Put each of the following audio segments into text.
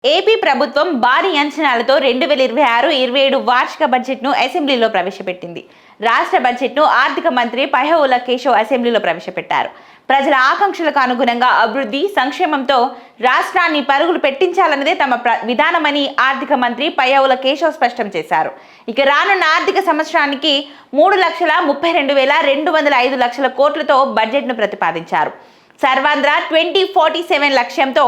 AP ప్రభుత్వం భారీ అంచనాలతో 2026-27 వార్షిక బడ్జెట్ను అసెంబ్లీలో ప్రవేశపెట్టింది. రాష్ట్ర బడ్జెట్ను ఆర్థిక మంత్రి పయ్యావుల కేశవ్ అసెంబ్లీలో ప్రవేశపెట్టారు. ప్రజల ఆకాంక్షలకు అనుగుణంగా అభివృద్ధి, సంక్షేమంతో రాష్ట్రాన్ని పరుగులు పెట్టించాలన్నదే తమ విధానమని ఆర్థిక మంత్రి పయ్యావుల కేశవ్ స్పష్టం చేశారు. ఇక రానున్న ఆర్థిక సంవత్సరానికి 3,32,205 కోట్లతో బడ్జెట్ను ప్రతిపాదించారు. సర్వాంధ్ర 2047 లక్ష్యంతో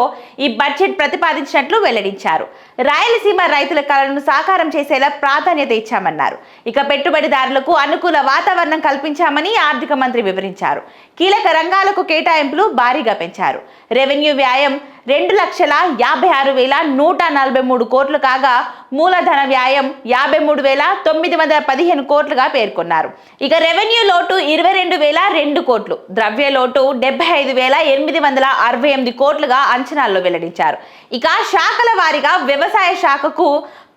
ఈ బడ్జెట్ ప్రతిపాదించినట్లు వెల్లడించారు. రాయలసీమ రైతుల కళలను సాకారం చేసేలా ప్రాధాన్యత ఇచ్చామన్నారు. ఇక పెట్టుబడిదారులకు అనుకూల వాతావరణం కల్పించామని ఆర్థిక మంత్రి వివరించారు. కీలక రంగాలకు కేటాయింపులు భారీగా పెంచారు. రెవెన్యూ వ్యాయం 2,56,143 కోట్లు కాగా మూలధన వ్యాయం 53,915 కోట్లుగా పేర్కొన్నారు. ఇక రెవెన్యూ లోటు 22,002 కోట్లు, ద్రవ్య లోటు 75,868 కోట్లుగా అంచనాల్లో వెల్లడించారు. ఇక శాఖల వారీగా వ్యవసాయ శాఖకు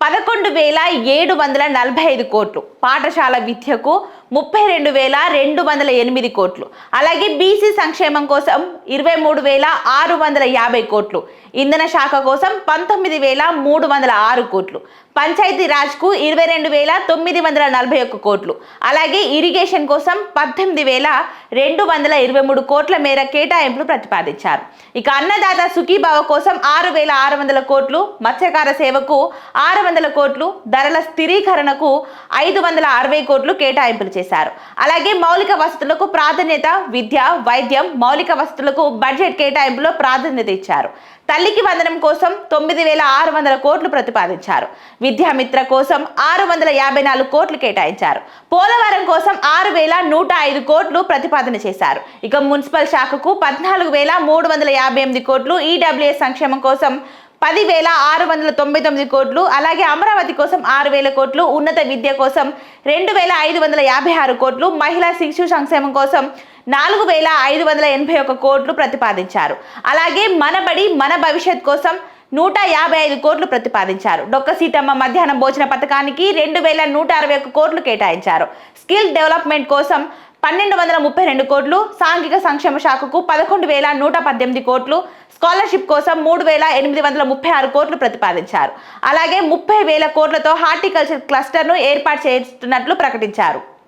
11,745 కోట్లు, పాఠశాల విద్యకు 32,208 కోట్లు, అలాగే బీసీ సంక్షేమం కోసం 23,650 కోట్లు, ఇంధన శాఖ కోసం 19,306 కోట్లు, పంచాయతీ రాజ్కు 22,941 కోట్లు, అలాగే ఇరిగేషన్ కోసం 18,223 కోట్ల మేర కేటాయింపులు ప్రతిపాదించారు. ఇక అన్నదాత సుఖీభావ కోసం 6,600 కోట్లు, మత్స్యకార సేవకు 600 కోట్లు, ధరల స్థిరీకరణకు 560 కోట్లు కేటాయింపులు చేశారు. అలాగే మౌలిక వసతులకు ప్రాధాన్యత, విద్య, వైద్యం, మౌలిక వసతులకు బడ్జెట్ కేటాయింపులో ప్రాధాన్యత ఇచ్చారు. తల్లికి వందనం కోసం 9,600 కోట్లు ప్రతిపాదించారు. విద్యామిత్ర కోసం 654 కోట్లు కేటాయించారు. పోలవరం కోసం 6,105 కోట్లు ప్రతిపాదన చేశారు. ఇక మున్సిపల్ శాఖకు 14,358 కోట్లు, ఈడబ్ల్యూఎస్ సంక్షేమం కోసం 10,699 కోట్లు, అలాగే అమరావతి కోసం 6,000 కోట్లు, ఉన్నత విద్య కోసం 2,556 కోట్లు, మహిళా శిశు సంక్షేమం కోసం 4,581 కోట్లు ప్రతిపాదించారు. అలాగే మనబడి మన భవిష్యత్ కోసం 155 కోట్లు ప్రతిపాదించారు. డొక్క సీతమ్మ మధ్యాహ్న భోజన పథకానికి 2,161 కోట్లు కేటాయించారు. స్కిల్ డెవలప్మెంట్ కోసం 1,232 కోట్లు, సాంఘిక సంక్షేమ శాఖకు 11,118 కోట్లు, స్కాలర్షిప్ కోసం 3,836 కోట్లు ప్రతిపాదించారు. అలాగే 30,000 కోట్లతో హార్టికల్చర్ క్లస్టర్ను ఏర్పాటు చేస్తున్నట్లు ప్రకటించారు.